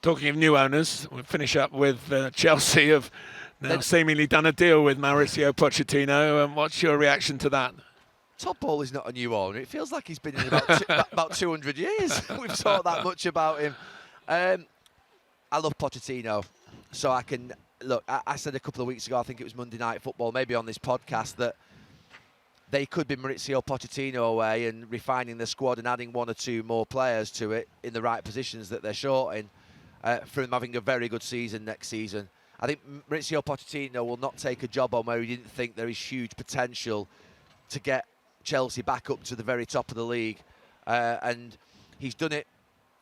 Talking of new owners, we'll finish up with Chelsea have now seemingly done a deal with Mauricio Pochettino. What's your reaction to that? Todd Bowley is not a new owner. It feels like he's been in about 200 years. We've talked that much about him. I love Pochettino, so I can look. I said a couple of weeks ago, I think it was Monday Night Football, maybe on this podcast, that they could be Mauricio Pochettino away and refining the squad and adding one or two more players to it in the right positions that they're short in, for him having a very good season next season. I think Mauricio Pochettino will not take a job on where he didn't think there is huge potential to get Chelsea back up to the very top of the league. And he's done it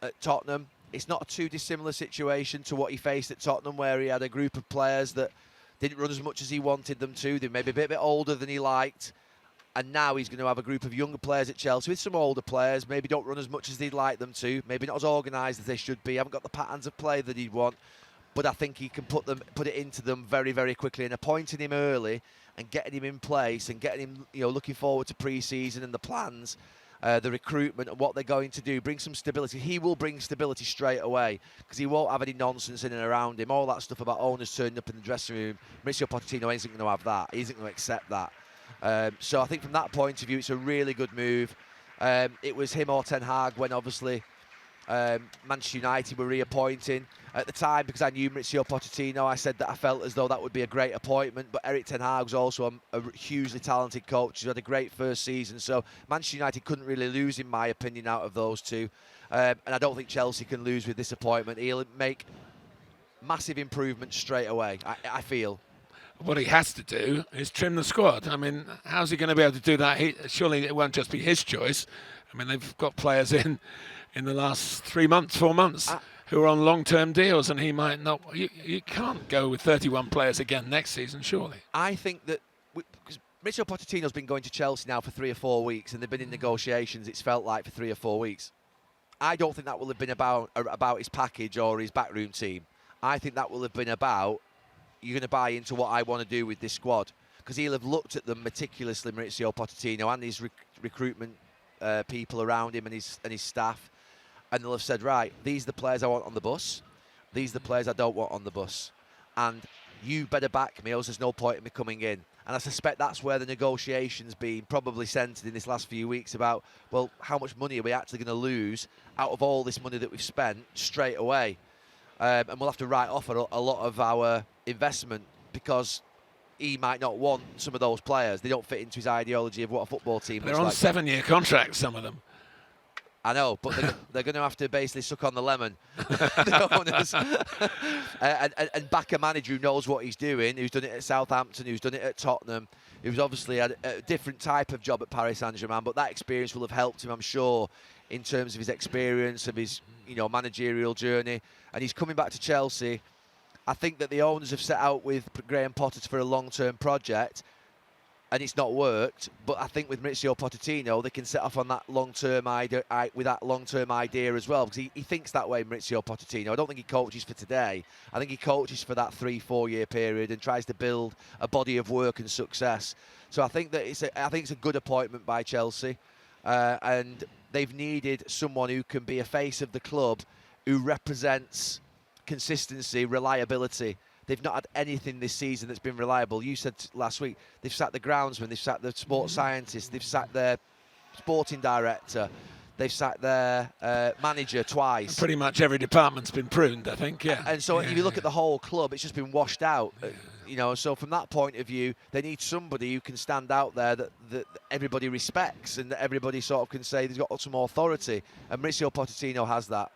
at Tottenham. It's not a too dissimilar situation to what he faced at Tottenham, where he had a group of players that didn't run as much as he wanted them to. They may be a bit older than he liked. And now he's going to have a group of younger players at Chelsea with some older players, maybe don't run as much as he'd like them to, maybe not as organised as they should be, haven't got the patterns of play that he'd want. But I think he can put it into them very, very quickly. And appointing him early and getting him in place and getting him, looking forward to pre-season and the plans, the recruitment and what they're going to do, bring some stability. He will bring stability straight away because he won't have any nonsense in and around him. All that stuff about owners turning up in the dressing room, Mauricio Pochettino isn't going to have that. He isn't going to accept that. So I think from that point of view, it's a really good move. It was him or Ten Hag when obviously Manchester United were reappointing. At the time, because I knew Mauricio Pochettino, I said that I felt as though that would be a great appointment. But Eric Ten Hag was also a hugely talented coach. He had a great first season. So Manchester United couldn't really lose, in my opinion, out of those two. And I don't think Chelsea can lose with this appointment. He'll make massive improvements straight away, I feel. What he has to do is trim the squad. I mean, how's he going to be able to do that? Surely it won't just be his choice. I mean, they've got players in the last 3 months, 4 months, who are on long-term deals, and he might not. You can't go with 31 players again next season, surely. I think that because Mauricio Pochettino's been going to Chelsea now for 3 or 4 weeks, and they've been in negotiations, it's felt like, for 3 or 4 weeks. I don't think that will have been about his package or his backroom team. I think that will have been about, you're going to buy into what I want to do with this squad, because he'll have looked at them meticulously, Mauricio Pochettino, and his recruitment people around him and his staff, and they'll have said, right, these are the players I want on the bus, these are the players I don't want on the bus, and you better back me, or there's no point in me coming in. And I suspect that's where the negotiations been probably centred in this last few weeks about, well, how much money are we actually going to lose out of all this money that we've spent straight away? And we'll have to write off a lot of our investment because he might not want some of those players. They don't fit into his ideology of what a football team looks like. They're on 7-year contracts, some of them. I know, but they're going to have to basically suck on the lemon, the owners, and back a manager who knows what he's doing, who's done it at Southampton, who's done it at Tottenham, who's obviously had a different type of job at Paris Saint-Germain, but that experience will have helped him, I'm sure, in terms of his experience, of his managerial journey. And he's coming back to Chelsea. I think that the owners have set out with Graham Potter for a long-term project, and it's not worked. But I think with Mauricio Pochettino, they can set off on that long-term idea, with that long-term idea as well, because he thinks that way, Mauricio Pochettino. I don't think he coaches for today. I think he coaches for that 3-4 year period and tries to build a body of work and success. So I think that it's a good appointment by Chelsea, and they've needed someone who can be a face of the club, who represents consistency, reliability. They've not had anything this season that's been reliable. You said last week they've sacked the groundsman, they've sacked the sports scientist, they've sacked their sporting director, they've sacked their manager twice. Pretty much every department's been pruned, I think, yeah. And so if you look at the whole club, it's just been washed out. So from that point of view, they need somebody who can stand out there that everybody respects and that everybody sort of can say they've got some authority. And Mauricio Pochettino has that.